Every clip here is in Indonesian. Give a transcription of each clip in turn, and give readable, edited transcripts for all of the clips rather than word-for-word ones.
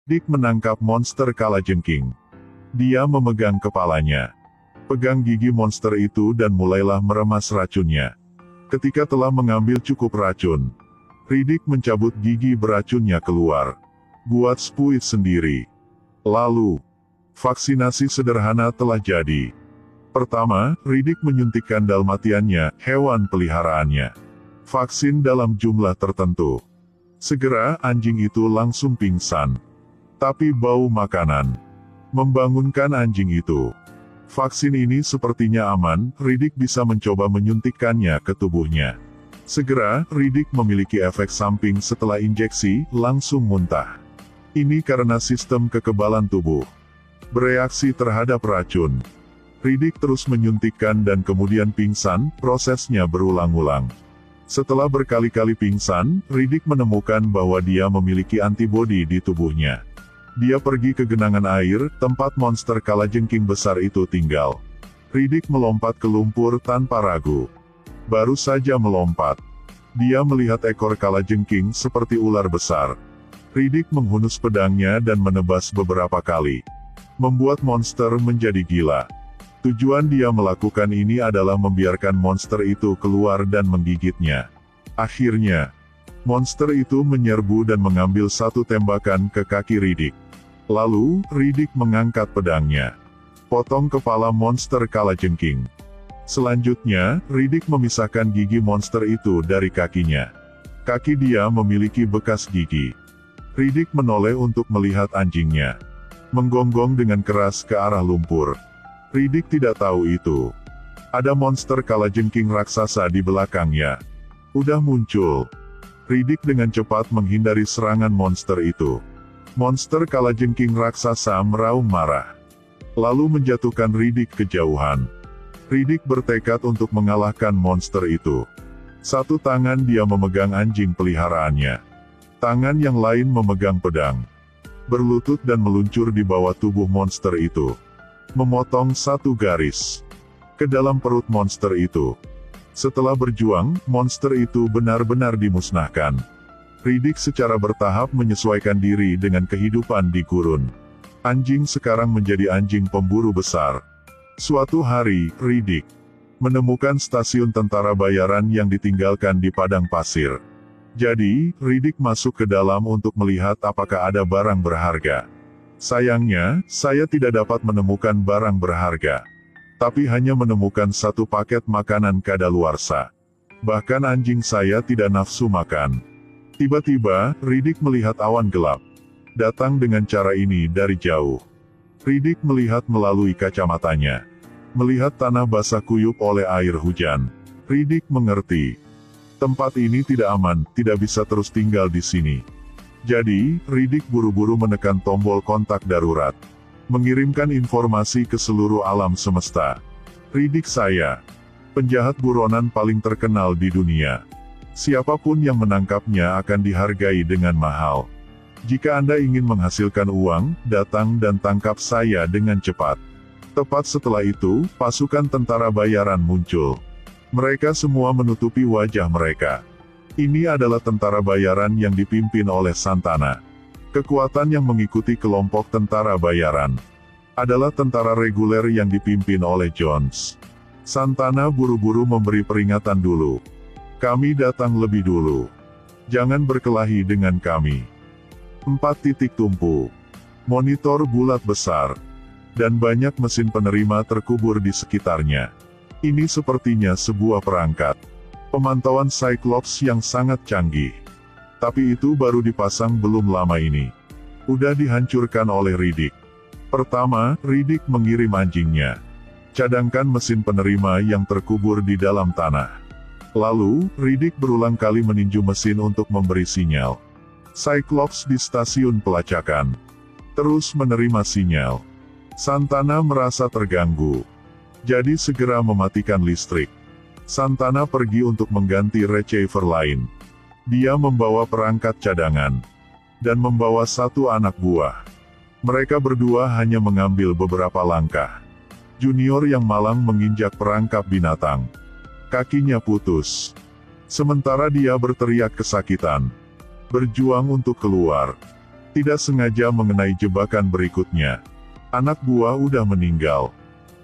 Dick menangkap monster kalajengking. Dia memegang kepalanya. Pegang gigi monster itu dan mulailah meremas racunnya. Ketika telah mengambil cukup racun, Riddick mencabut gigi beracunnya keluar. Buat spuit sendiri. Lalu, vaksinasi sederhana telah jadi. Pertama, Riddick menyuntikkan dalmatiannya, hewan peliharaannya. Vaksin dalam jumlah tertentu. Segera anjing itu langsung pingsan. Tapi bau makanan membangunkan anjing itu. Vaksin ini sepertinya aman, Riddick bisa mencoba menyuntikkannya ke tubuhnya. Segera, Riddick memiliki efek samping setelah injeksi, langsung muntah. Ini karena sistem kekebalan tubuh bereaksi terhadap racun. Riddick terus menyuntikkan dan kemudian pingsan, prosesnya berulang-ulang. Setelah berkali-kali pingsan, Riddick menemukan bahwa dia memiliki antibodi di tubuhnya. Dia pergi ke genangan air, tempat monster kalajengking besar itu tinggal. Riddick melompat ke lumpur tanpa ragu. Baru saja melompat, dia melihat ekor kalajengking seperti ular besar. Riddick menghunus pedangnya dan menebas beberapa kali, membuat monster menjadi gila. Tujuan dia melakukan ini adalah membiarkan monster itu keluar dan menggigitnya. Akhirnya, monster itu menyerbu dan mengambil satu tembakan ke kaki Riddick. Lalu, Riddick mengangkat pedangnya, potong kepala monster kalajengking. Selanjutnya, Riddick memisahkan gigi monster itu dari kakinya. Kaki dia memiliki bekas gigi. Riddick menoleh untuk melihat anjingnya, menggonggong dengan keras ke arah lumpur. Riddick tidak tahu itu. Ada monster kalajengking raksasa di belakangnya. Udah muncul. Riddick dengan cepat menghindari serangan monster itu. Monster kalajengking raksasa meraung marah, lalu menjatuhkan Riddick ke jauhan. Riddick bertekad untuk mengalahkan monster itu. Satu tangan dia memegang anjing peliharaannya. Tangan yang lain memegang pedang. Berlutut dan meluncur di bawah tubuh monster itu. Memotong satu garis ke dalam perut monster itu. Setelah berjuang, monster itu benar-benar dimusnahkan. Riddick secara bertahap menyesuaikan diri dengan kehidupan di gurun. Anjing sekarang menjadi anjing pemburu besar. Suatu hari, Riddick menemukan stasiun tentara bayaran yang ditinggalkan di padang pasir. Jadi, Riddick masuk ke dalam untuk melihat apakah ada barang berharga. Sayangnya, saya tidak dapat menemukan barang berharga. Tapi hanya menemukan satu paket makanan kadaluarsa. Bahkan anjing saya tidak nafsu makan. Tiba-tiba, Riddick melihat awan gelap datang dengan cara ini dari jauh. Riddick melihat melalui kacamatanya. Melihat tanah basah kuyup oleh air hujan. Riddick mengerti. Tempat ini tidak aman, tidak bisa terus tinggal di sini. Jadi, Riddick buru-buru menekan tombol kontak darurat. Mengirimkan informasi ke seluruh alam semesta. Riddick saya, penjahat buronan paling terkenal di dunia. Siapapun yang menangkapnya akan dihargai dengan mahal. Jika Anda ingin menghasilkan uang, datang dan tangkap saya dengan cepat. Tepat setelah itu, pasukan tentara bayaran muncul. Mereka semua menutupi wajah mereka. Ini adalah tentara bayaran yang dipimpin oleh Santana. Kekuatan yang mengikuti kelompok tentara bayaran adalah tentara reguler yang dipimpin oleh Jones. Santana buru-buru memberi peringatan dulu. Kami datang lebih dulu. Jangan berkelahi dengan kami. 4 titik tumpu. Monitor bulat besar. Dan banyak mesin penerima terkubur di sekitarnya. Ini sepertinya sebuah perangkat pemantauan Cyclops yang sangat canggih. Tapi itu baru dipasang belum lama ini. Udah dihancurkan oleh Riddick. Pertama, Riddick mengirim anjingnya. Cadangkan mesin penerima yang terkubur di dalam tanah. Lalu, Riddick berulang kali meninju mesin untuk memberi sinyal. Cyclops di stasiun pelacakan terus menerima sinyal. Santana merasa terganggu. Jadi segera mematikan listrik. Santana pergi untuk mengganti receiver lain. Dia membawa perangkat cadangan. Dan membawa satu anak buah. Mereka berdua hanya mengambil beberapa langkah. Junior yang malang menginjak perangkap binatang. Kakinya putus. Sementara dia berteriak kesakitan. Berjuang untuk keluar. Tidak sengaja mengenai jebakan berikutnya. Anak buah udah meninggal.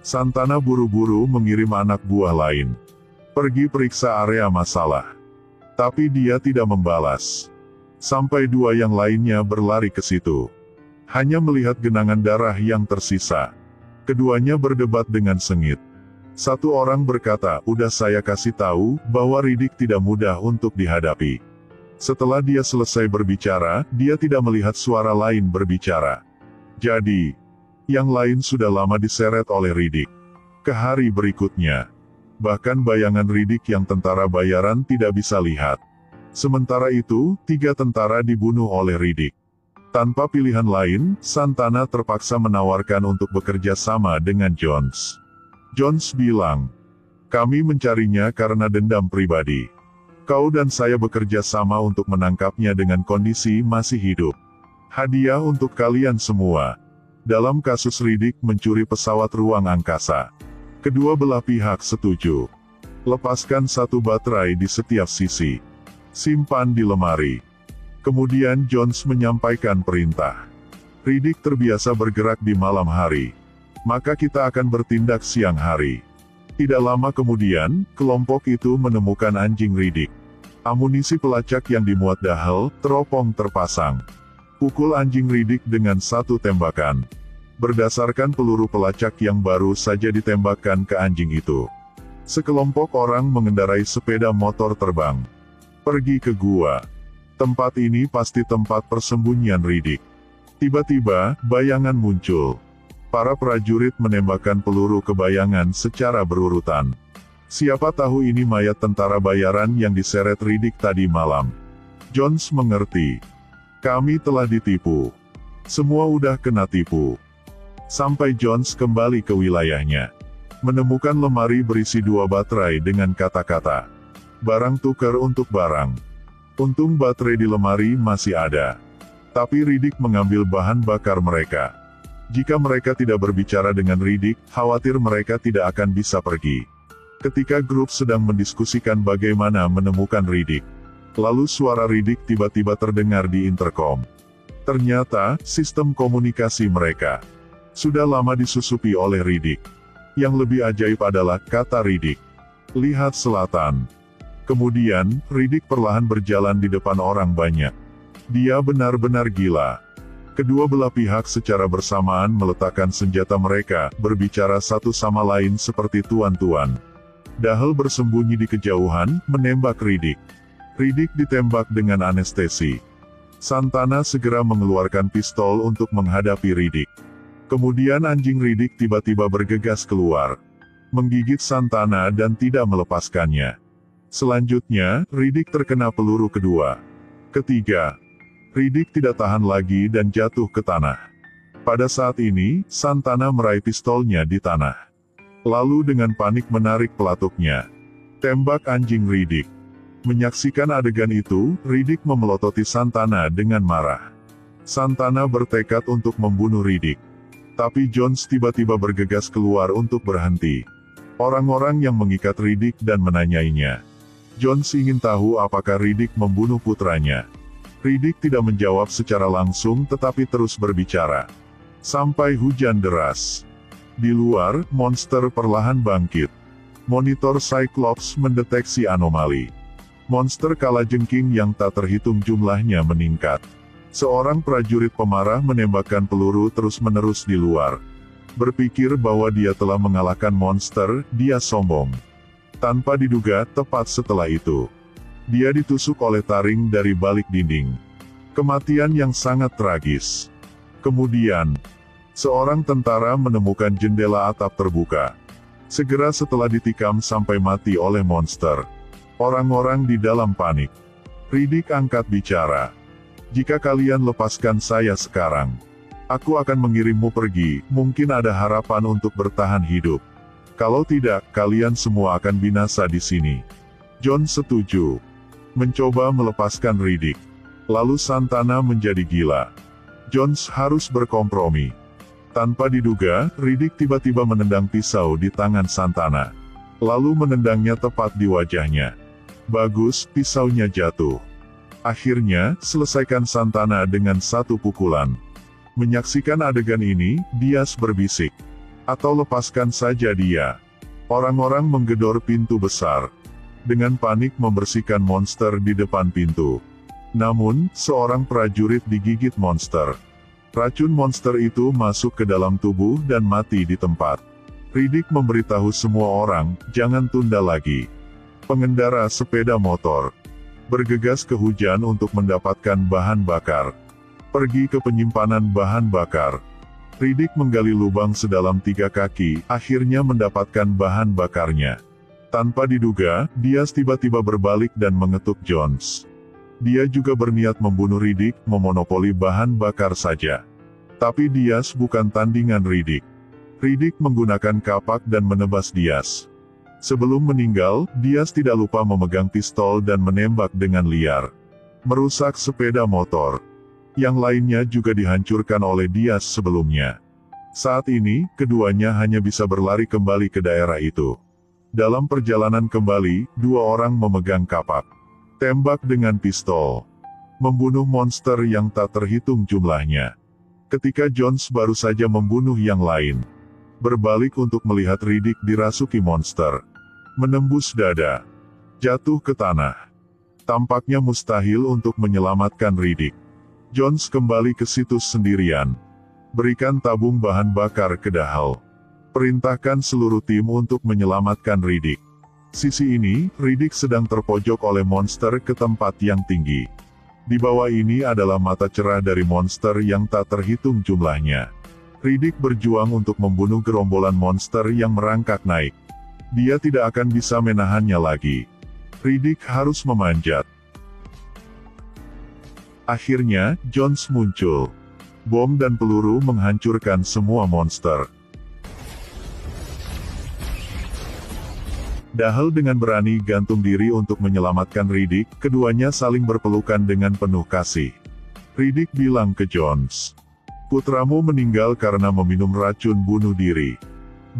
Santana buru-buru mengirim anak buah lain. Pergi periksa area masalah. Tapi dia tidak membalas. Sampai dua yang lainnya berlari ke situ. Hanya melihat genangan darah yang tersisa. Keduanya berdebat dengan sengit. Satu orang berkata, "Udah saya kasih tahu, bahwa Riddick tidak mudah untuk dihadapi." Setelah dia selesai berbicara, dia tidak melihat suara lain berbicara. Jadi, yang lain sudah lama diseret oleh Riddick. Ke hari berikutnya. Bahkan bayangan Riddick yang tentara bayaran tidak bisa lihat. Sementara itu, 3 tentara dibunuh oleh Riddick. Tanpa pilihan lain, Santana terpaksa menawarkan untuk bekerja sama dengan Jones. Jones bilang, "Kami mencarinya karena dendam pribadi. Kau dan saya bekerja sama untuk menangkapnya dengan kondisi masih hidup. Hadiah untuk kalian semua." Dalam kasus Riddick mencuri pesawat ruang angkasa. Kedua belah pihak setuju. Lepaskan 1 baterai di setiap sisi. Simpan di lemari. Kemudian Jones menyampaikan perintah. Riddick terbiasa bergerak di malam hari. Maka kita akan bertindak siang hari. Tidak lama kemudian, kelompok itu menemukan anjing Riddick. Amunisi pelacak yang dimuat Dahel, teropong terpasang. Pukul anjing Riddick dengan 1 tembakan. Berdasarkan peluru pelacak yang baru saja ditembakkan ke anjing itu. Sekelompok orang mengendarai sepeda motor terbang. Pergi ke gua. Tempat ini pasti tempat persembunyian Riddick. Tiba-tiba, bayangan muncul. Para prajurit menembakkan peluru ke bayangan secara berurutan. Siapa tahu ini mayat tentara bayaran yang diseret Riddick tadi malam. Jones mengerti. Kami telah ditipu. Semua udah kena tipu. Sampai Jones kembali ke wilayahnya. Menemukan lemari berisi 2 baterai dengan kata-kata. Barang tukar untuk barang. Untung baterai di lemari masih ada. Tapi Riddick mengambil bahan bakar mereka. Jika mereka tidak berbicara dengan Riddick, khawatir mereka tidak akan bisa pergi. Ketika grup sedang mendiskusikan bagaimana menemukan Riddick, lalu suara Riddick tiba-tiba terdengar di intercom. Ternyata, sistem komunikasi mereka sudah lama disusupi oleh Riddick. Yang lebih ajaib adalah kata Riddick. Lihat selatan. Kemudian, Riddick perlahan berjalan di depan orang banyak. Dia benar-benar gila. Kedua belah pihak secara bersamaan meletakkan senjata mereka, berbicara satu sama lain seperti tuan-tuan. Dahel bersembunyi di kejauhan, menembak Riddick. Riddick ditembak dengan anestesi. Santana segera mengeluarkan pistol untuk menghadapi Riddick. Kemudian anjing Riddick tiba-tiba bergegas keluar. Menggigit Santana dan tidak melepaskannya. Selanjutnya, Riddick terkena peluru kedua. Ketiga. Riddick tidak tahan lagi dan jatuh ke tanah. Pada saat ini, Santana meraih pistolnya di tanah. Lalu dengan panik menarik pelatuknya. Tembak anjing Riddick. Menyaksikan adegan itu, Riddick memelototi Santana dengan marah. Santana bertekad untuk membunuh Riddick. Tapi Jones tiba-tiba bergegas keluar untuk berhenti. Orang-orang yang mengikat Riddick dan menanyainya. Jones ingin tahu apakah Riddick membunuh putranya. Riddick tidak menjawab secara langsung tetapi terus berbicara. Sampai hujan deras. Di luar, monster perlahan bangkit. Monitor Cyclops mendeteksi anomali. Monster kalajengking yang tak terhitung jumlahnya meningkat. Seorang prajurit pemarah menembakkan peluru terus-menerus di luar. Berpikir bahwa dia telah mengalahkan monster, dia sombong. Tanpa diduga, tepat setelah itu, dia ditusuk oleh taring dari balik dinding. Kematian yang sangat tragis. Kemudian, seorang tentara menemukan jendela atap terbuka. Segera setelah ditikam sampai mati oleh monster. Orang-orang di dalam panik. Riddick angkat bicara. Jika kalian lepaskan saya sekarang, aku akan mengirimmu pergi, mungkin ada harapan untuk bertahan hidup. Kalau tidak, kalian semua akan binasa di sini. John setuju. Mencoba melepaskan Riddick. Lalu Santana menjadi gila. Jones harus berkompromi. Tanpa diduga, Riddick tiba-tiba menendang pisau di tangan Santana. Lalu menendangnya tepat di wajahnya. Bagus, pisaunya jatuh. Akhirnya, selesaikan Santana dengan satu pukulan. Menyaksikan adegan ini, Diaz berbisik. Atau lepaskan saja dia. Orang-orang menggedor pintu besar. Dengan panik membersihkan monster di depan pintu. Namun, seorang prajurit digigit monster. Racun monster itu masuk ke dalam tubuh dan mati di tempat. Riddick memberitahu semua orang, jangan tunda lagi. Pengendara sepeda motor bergegas ke hujan untuk mendapatkan bahan bakar. Pergi ke penyimpanan bahan bakar. Riddick menggali lubang sedalam 3 kaki, akhirnya mendapatkan bahan bakarnya. Tanpa diduga, Diaz tiba-tiba berbalik dan mengetuk Jones. Dia juga berniat membunuh Riddick, memonopoli bahan bakar saja. Tapi Diaz bukan tandingan Riddick. Riddick menggunakan kapak dan menebas Diaz. Sebelum meninggal, Diaz tidak lupa memegang pistol dan menembak dengan liar. Merusak sepeda motor. Yang lainnya juga dihancurkan oleh Diaz sebelumnya. Saat ini, keduanya hanya bisa berlari kembali ke daerah itu. Dalam perjalanan kembali, 2 orang memegang kapak. Tembak dengan pistol. Membunuh monster yang tak terhitung jumlahnya. Ketika Jones baru saja membunuh yang lain. Berbalik untuk melihat Riddick dirasuki monster. Menembus dada. Jatuh ke tanah. Tampaknya mustahil untuk menyelamatkan Riddick. Jones kembali ke situs sendirian. Berikan tabung bahan bakar ke Dahal. Perintahkan seluruh tim untuk menyelamatkan Riddick. Sisi ini, Riddick sedang terpojok oleh monster ke tempat yang tinggi. Di bawah ini adalah mata cerah dari monster yang tak terhitung jumlahnya. Riddick berjuang untuk membunuh gerombolan monster yang merangkak naik. Dia tidak akan bisa menahannya lagi. Riddick harus memanjat. Akhirnya, Jones muncul. Bom dan peluru menghancurkan semua monster. Dahal dengan berani gantung diri untuk menyelamatkan Riddick, keduanya saling berpelukan dengan penuh kasih. Riddick bilang ke Jones, "Putramu meninggal karena meminum racun bunuh diri."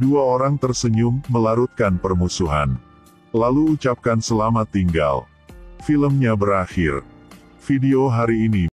2 orang tersenyum, melarutkan permusuhan. Lalu ucapkan selamat tinggal. Filmnya berakhir. Video hari ini